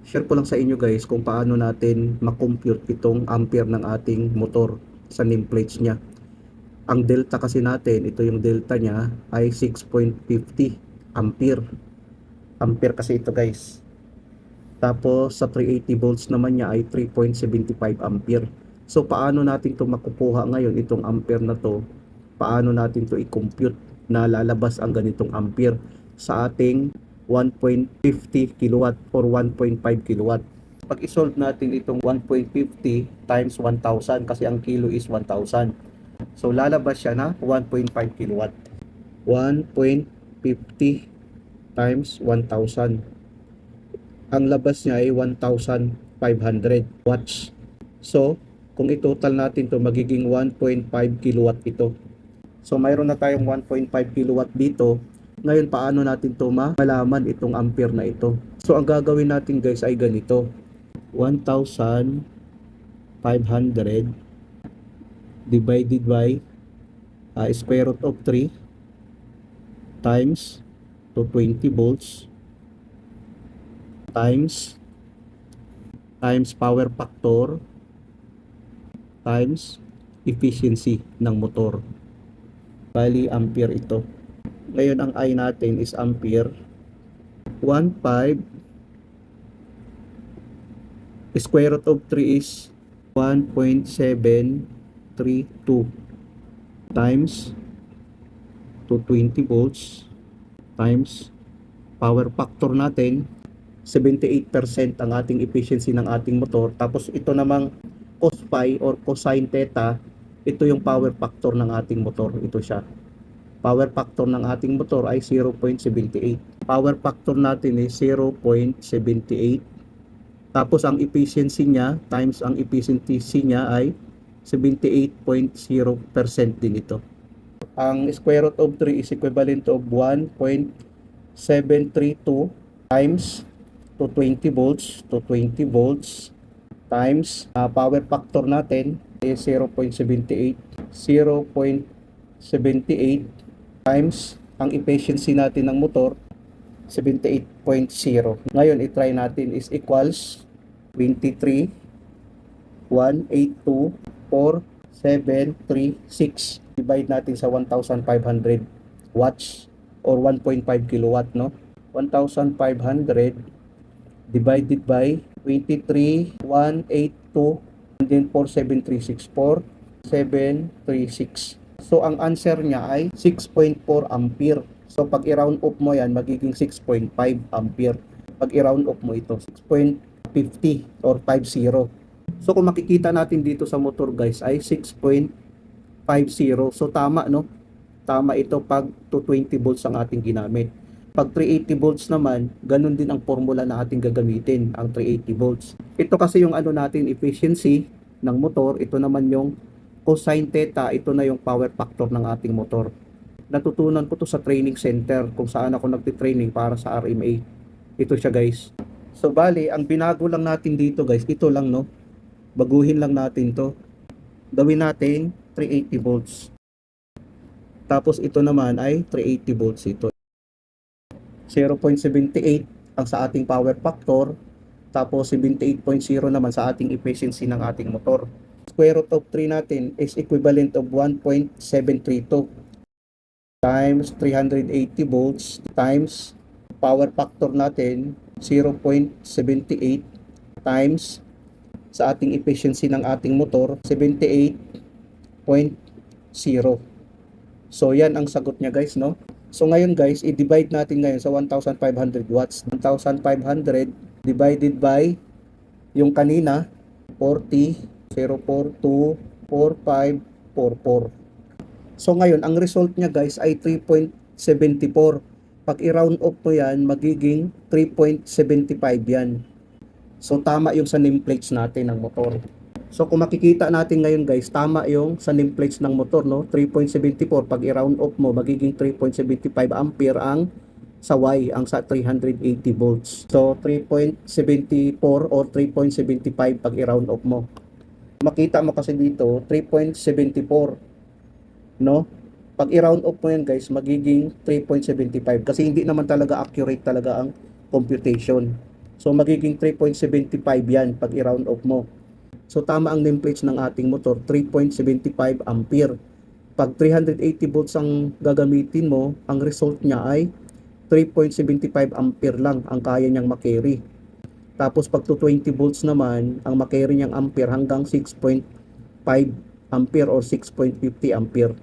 share ko lang sa inyo guys kung paano natin makompute itong ampere ng ating motor sa nameplates niya. Ang delta kasi natin, ito yung delta niya ay 6.50 ampere. Ampere kasi ito guys. Tapos sa 380 volts naman niya ay 3.75 ampere. So paano natin to makukuha ngayon itong ampere na to? Paano natin to i-compute na lalabas ang ganitong ampere sa ating 1.50 kilowatt or 1.5 kilowatt? Pag isolve natin itong 1.50 times 1,000 kasi ang kilo is 1,000. So lalabas siya na 1.5 kilowatt. 1.50 times 1,000. Ang labas niya ay 1,500 watts. So, kung i-total natin to magiging 1.5 kilowatt ito. So, mayroon na tayong 1.5 kilowatt dito. Ngayon, paano natin to malaman itong ampere na ito? So, ang gagawin natin guys ay ganito. 1,500 divided by square root of 3 times to 20 volts times power factor times efficiency ng motor. Bali, ampere ito. Ngayon, ang I natin is ampere. 1.5 square root of 3 is 1.732 times to 20 volts times power factor natin 78% ang ating efficiency ng ating motor. Tapos ito namang cos phi or cosine theta, ito yung power factor ng ating motor. Ito siya. Power factor ng ating motor ay 0.78. Power factor natin is 0.78. Tapos ang efficiency niya times ang efficiency niya ay 78.0% din ito. Ang square root of 3 is equivalent of 1.732 times to 20 volts times power factor natin is 0.78 times ang efficiency natin ng motor 78.0. Ngayon i-try natin is equals 23,182,4,736. Divide natin sa 1,500 watts or 1.5 kilowatt, no? 1,500 divided by 23,182 and then 4,736. So ang answer niya ay 6.4 ampere. So pag i-round off mo yan, magiging 6.5 ampere. Pag i-round off mo ito, 6.50 or 50. So kung makikita natin dito sa motor guys ay 6.50. So tama, no? Tama ito pag 220 volts ang ating ginamit. Pag 380 volts naman, ganun din ang formula na ating gagamitin, ang 380 volts. Ito kasi yung ano natin, efficiency ng motor. Ito naman yung cosine theta, ito na yung power factor ng ating motor. Natutunan ko to sa training center kung saan ako nagtitraining para sa RMA. Ito siya guys. So bali, ang binago lang natin dito guys, ito lang, no? Baguhin lang natin to. Gawin natin 380 volts. Tapos ito naman ay 380 volts ito. 0.78 ang sa ating power factor, tapos 78.0 naman sa ating efficiency ng ating motor. Square root of 3 natin is equivalent of 1.732 times 380 volts times power factor natin 0.78 times sa ating efficiency ng ating motor 78.0. So yan ang sagot niya guys, no? So ngayon guys, i-divide natin ngayon sa 1,500 watts. 1,500 divided by yung kanina 40, 0.424544. So ngayon, ang result niya guys ay 3.74. Pag i-round off mo yan, magiging 3.75 yan. So tama yung sa nameplates natin ng motor. So kung makikita natin ngayon guys, tama yung sa nameplates ng motor, no? 3.74. Pag i-round off mo, magiging 3.75 ampere ang sa Y, ang sa 380 volts. So 3.74 or 3.75 pag i-round off mo. Makita mo kasi dito, 3.74. No? Pag i-round off mo yan guys, magiging 3.75 kasi hindi naman talaga accurate talaga ang computation. So magiging 3.75 yan pag i-round off mo. So tama ang nameplate ng ating motor, 3.75 ampere. Pag 380 volts ang gagamitin mo, ang result niya ay 3.75 ampere lang ang kaya niyang makarry. Tapos pag 220 volts naman, ang makarry niyang ampere hanggang 6.5 ampere or 6.50 ampere.